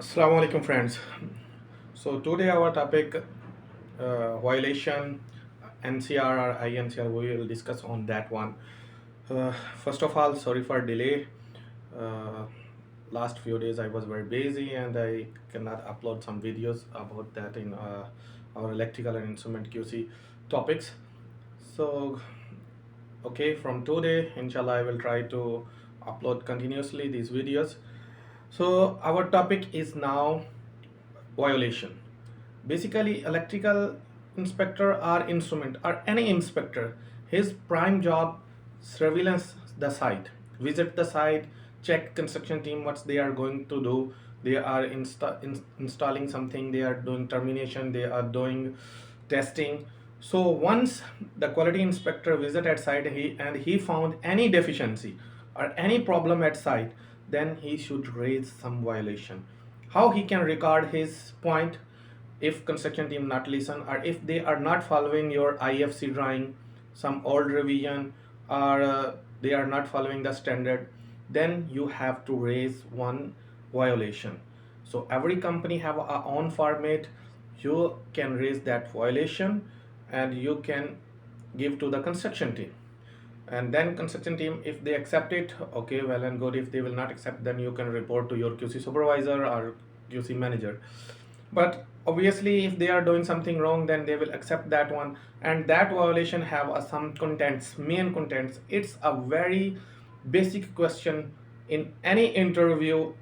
Assalamu alaikum friends. So today our topic violation NCR or INCR, we will discuss on that one. First of all, sorry for delay. Uh, Last few days I was very busy and I cannot upload some videos about that in our electrical and instrument QC topics. So okay, from today inshallah I will try to upload continuously these videos. So our topic is now violation. Basically, electrical inspector or instrument or any inspector, his prime job surveillance the site, visit the site, check construction team what they are going to do. They are installing something, they are doing termination, they are doing testing. So once the quality inspector visit at site, he found any deficiency or any problem at site, then he should raise some violation. How he can record his point? If construction team not listen, or if they are not following your IFC drawing, some old revision, or they are not following the standard, then you have to raise one violation. So every company have a own format. You can raise that violation and you can give to the construction team, and then construction team, if they accept it, okay, well and good. If they will not accept, then you can report to your QC supervisor or QC manager. But obviously if they are doing something wrong, then they will accept that one, and that violation have some contents, main contents. It's a very basic question in any interview.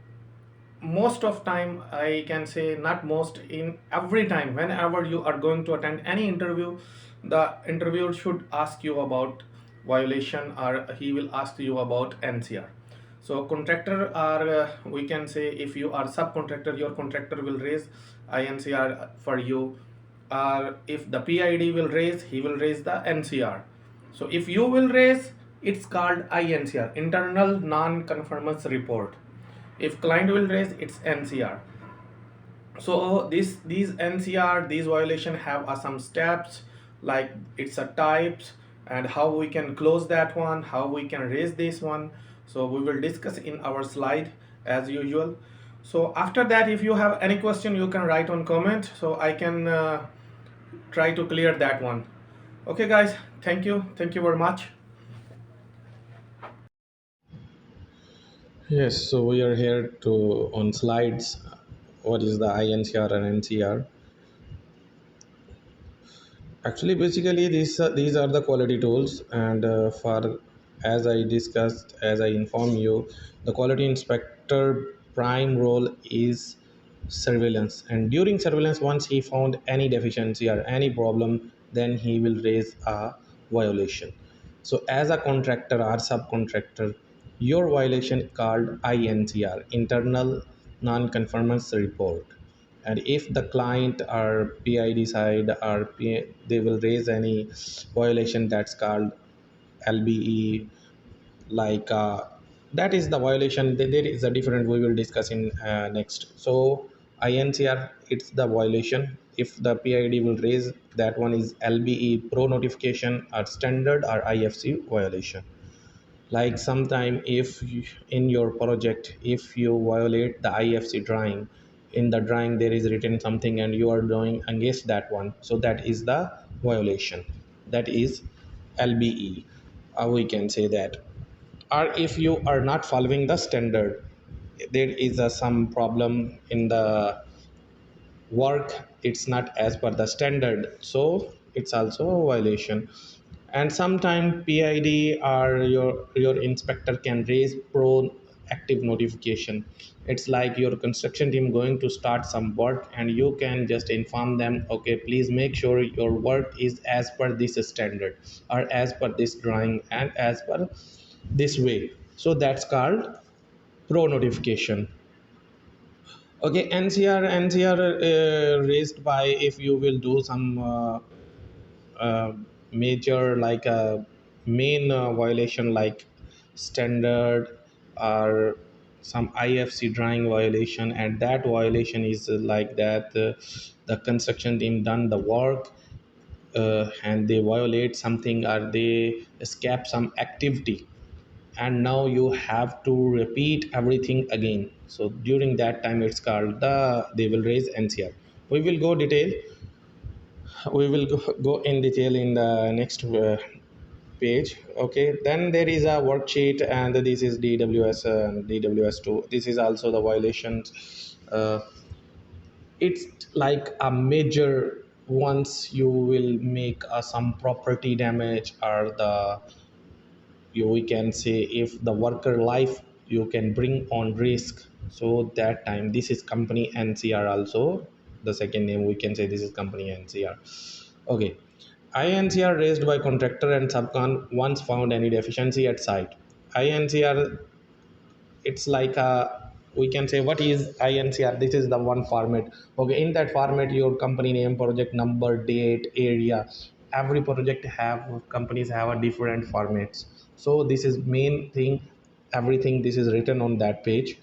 Most of time, I can say, not most, in every time whenever you are going to attend any interview, the interviewer should ask you about violation, or he will ask you about NCR. So contractor, or we can say, if you are subcontractor, your contractor will raise INCR for you, or if the PID will raise, he will raise the NCR. So if you will raise, it's called INCR, internal non-conformance report. If client will raise, it's NCR. So these NCR, these violation have some steps, like it's a types, and how we can close that one, how we can raise this one. So we will discuss in our slide as usual. So after that, if you have any question, you can write on comment, so I can try to clear that one. Okay guys, thank you very much. Yes, so we are here to on slides. What is the INCR and NCR? Actually, basically, these are the quality tools, and for as I discussed, as I inform you, the quality inspector prime role is surveillance. And during surveillance, once he found any deficiency or any problem, then he will raise a violation. So, as a contractor or subcontractor, your violation called INCR, internal non-conformance report. And if the client or PID side or they will raise any violation, that's called LBE, like that is the violation. There is a different, we will discuss in next. So INCR, it's the violation. If the PID will raise, that one is LBE, pro notification or standard or IFC violation. Like sometime if in your project, if you violate the IFC drawing, in the drawing there is written something and you are doing against that one, so that is the violation, that is LBE, we can say that. Or if you are not following the standard, there is some problem in the work, it's not as per the standard, so it's also a violation. And sometime PID or your inspector can raise proactive notification. It's like your construction team going to start some work and you can just inform them, okay, please make sure your work is as per this standard or as per this drawing and as per this way. So that's called pro notification. Okay, NCR raised by if you will do some uh, major, like a main violation like standard or some IFC drawing violation, and that violation is like that the construction team done the work and they violate something or they escape some activity. and now you have to repeat everything again. So during that time it's called they will raise NCR. We will go detail, we will go in detail in the next page. Okay, then there is a worksheet, and this is DWS and DWS2. This is also the violations. It's like a major, once you will make some property damage, or the we can say if the worker life you can bring on risk. So that time this is company NCR also, the second name we can say this is company NCR. Okay, INCR raised by contractor and subcon once found any deficiency at site. INCR, it's like a, we can say what is INCR. This is the one format. Okay, in that format your company name, project number, date, area, every project have, companies have a different formats. So this is main thing, everything this is written on that page.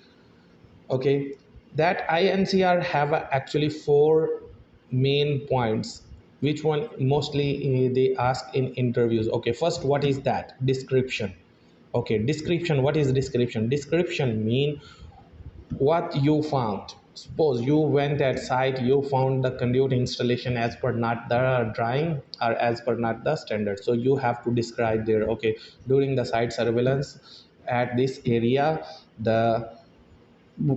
Okay, that INCR have actually four main points, which one mostly they ask in interviews. Okay, first, what is that description? Okay, description, what is description? Description mean what you found. Suppose you went at site, you found the conduit installation as per not the drawing or as per not the standard, so you have to describe there. Okay, during the site surveillance at this area, the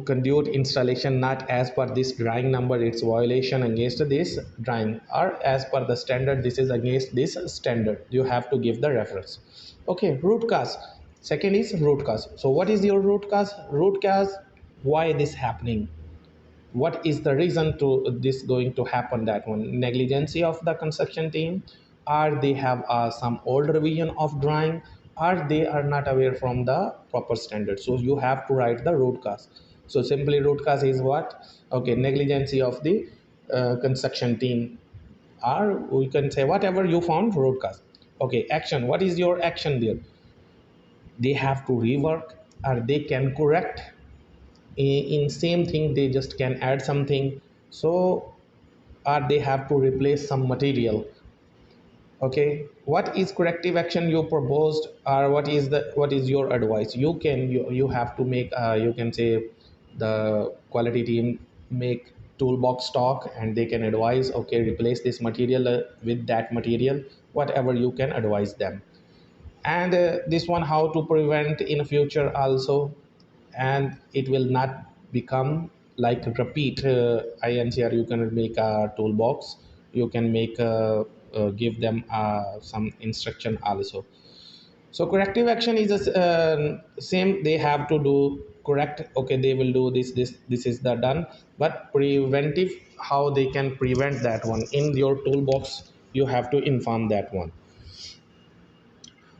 conduit installation not as per this drawing number, it's violation against this drawing, or as per the standard, this is against this standard, you have to give the reference. Okay, root cause, second is root cause. So what is your root cause? Root cause, why this happening, what is the reason to this going to happen, that one negligence of the construction team, or they have some old revision of drawing, or they are not aware from the proper standard. So you have to write the root cause. So simply root cause is what? Okay, negligence of the construction team, or we can say whatever you found root cause. Okay, action, what is your action there? They have to rework, or they can correct in same thing, they just can add something. So, or they have to replace some material. Okay, what is corrective action you proposed, or what is your advice? You have to make you can say the quality team make toolbox stock, and they can advise, okay, replace this material with that material, whatever you can advise them. And this one, how to prevent in future also, and it will not become like repeat. INCR, you can make a toolbox, you can make give them some instruction also. So corrective action is the same, they have to do correct. Okay, they will do this is the done. But preventive, how they can prevent that one, in your toolbox you have to inform that one.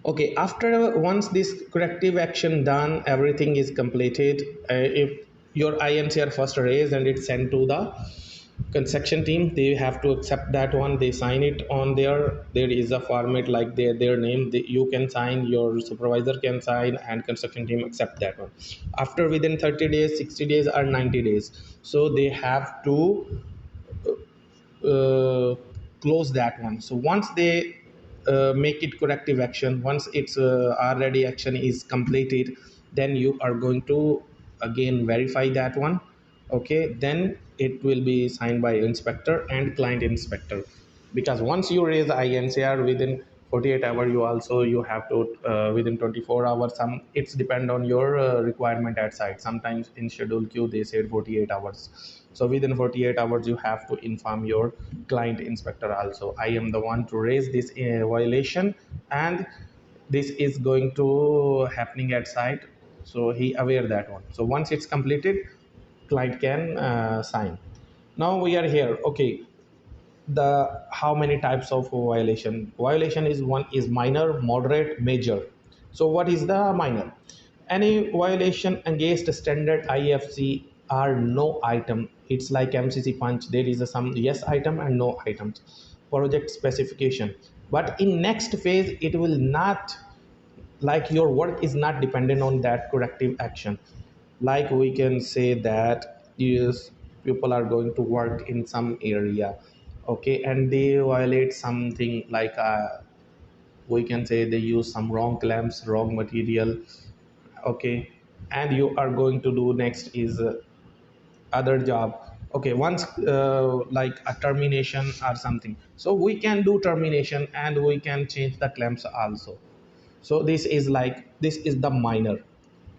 Okay, after once this corrective action done, everything is completed. If your INCR first raised and it's sent to the construction team, they have to accept that one. They sign it on there. There is a format like their name. You can sign, your supervisor can sign, and construction team accept that one. After within 30 days, 60 days, or 90 days, so they have to uh, close that one. So once they make it corrective action, once it's already action is completed, then you are going to again verify that one. Okay, then it will be signed by inspector and client inspector, because once you raise INCR within 48 hours, you also you have to within 24 hours, some it's depend on your requirement at site. Sometimes in schedule queue they said 48 hours, so within 48 hours you have to inform your client inspector also, I am the one to raise this violation, and this is going to happening at site, so he aware that one. So once it's completed, client can sign. Now we are here. Okay, the how many types of violation is, one is minor, moderate, major. So what is the minor? Any violation against standard IFC are no item, it's like MCC punch, there is a some yes item and no items. Project specification, but in next phase it will not, like your work is not dependent on that corrective action. Like we can say that is, people are going to work in some area, okay, and they violate something like we can say they use some wrong clamps, wrong material. Okay, and you are going to do next is other job. Okay, once like a termination or something, so we can do termination and we can change the clamps also. So this is like, this is the minor,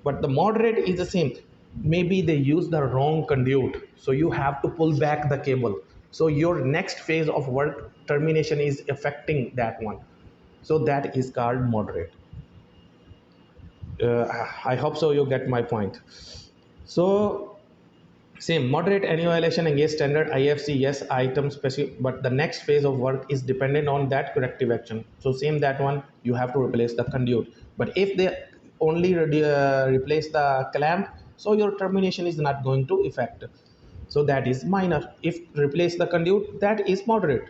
but the moderate is the same. Maybe they use the wrong conduit, so you have to pull back the cable, so your next phase of work termination is affecting that one. So that is called moderate. I hope so you get my point. So same, moderate annihilation against standard IFC, yes, item specific, but the next phase of work is dependent on that corrective action. So same, that one you have to replace the conduit. But if they only replace the clamp, so your termination is not going to affect. So that is minor. If replace the conduit, that is moderate.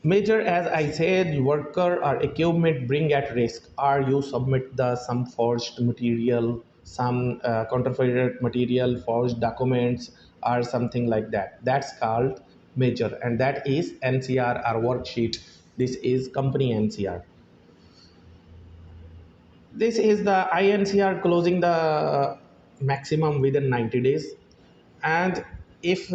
Major, as I said, worker or equipment bring at risk, or you submit the some forged material, some counterfeit material, forged documents, or something like that. That's called major, and that is NCR or worksheet. This is company NCR. This is the INCR closing the maximum within 90 days. And if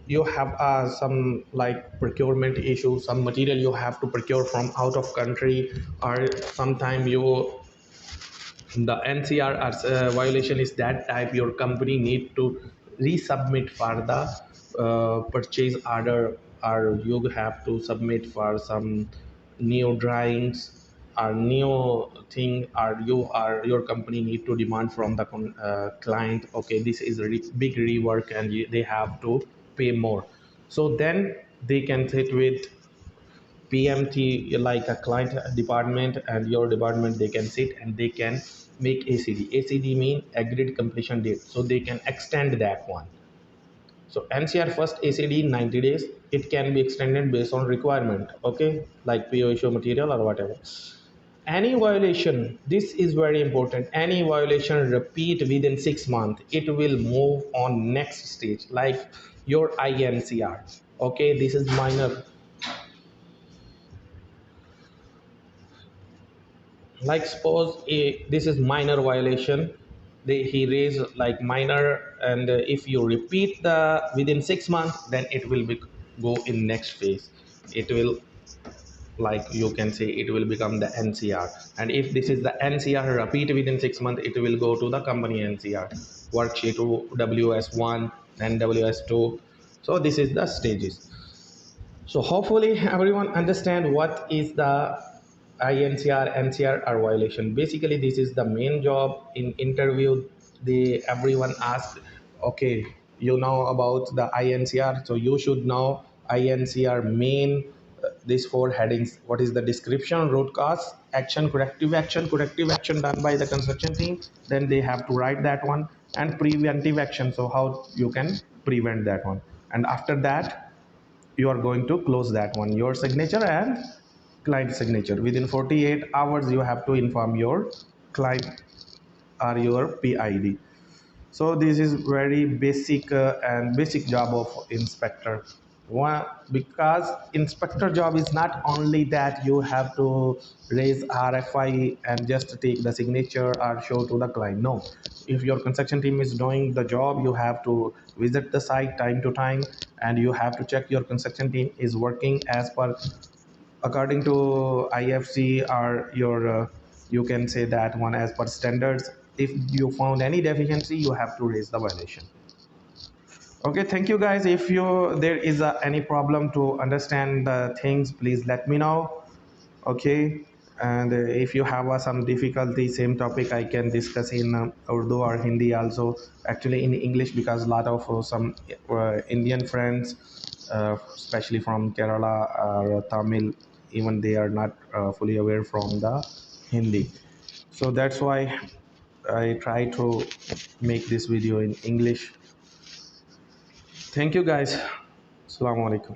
you have some like procurement issue, some material you have to procure from out of country, or sometime you, the NCR violation is that type, your company need to resubmit for the purchase order, or you have to submit for some new drawings or new thing, or you or your company need to demand from the client, okay, this is a big rework and they have to pay more. So then they can sit with PMT, like a client department and your department, they can sit and they can make ACD. ACD mean agreed completion date, so they can extend that one. So NCR first ACD 90 days, it can be extended based on requirement, okay, like PO issue material or whatever. Any violation, this is very important, any violation repeat within 6 months, it will move on next stage, like your INCR. Okay, this is minor. Like suppose this is minor violation, he raised like minor, and if you repeat the within 6 months, then it will go in next phase. It will, like you can say, it will become the NCR. And if this is the NCR repeat within 6 months, it will go to the company NCR worksheet to WS1, then WS2. So this is the stages. So hopefully everyone understand what is the INCR, NCR or violation. Basically, this is the main job in interview. They everyone asks, okay, you know about the INCR, so you should know INCR main. These four headings. What is the description, root cause, action, corrective action done by the construction team. Then they have to write that one, and preventive action. So how you can prevent that one. And after that, you are going to close that one, your signature and client signature. Within 48 hours you have to inform your client or your PID. So this is very basic and basic job of inspector. One, because inspector job is not only that you have to raise RFI and just take the signature or show to the client. No, if your construction team is doing the job, you have to visit the site time to time, and you have to check your construction team is working as per according to IFC, or your you can say that one as per standards. If you found any deficiency, you have to raise the violation. Okay, thank you guys. If you there is any problem to understand the things, please let me know. Okay, and if you have some difficulty, same topic I can discuss in Urdu or Hindi also. Actually in English, because a lot of some Indian friends, especially from Kerala or Tamil, even they are not fully aware from the Hindi. So that's why I try to make this video in English. Thank you guys. Assalamu alaikum.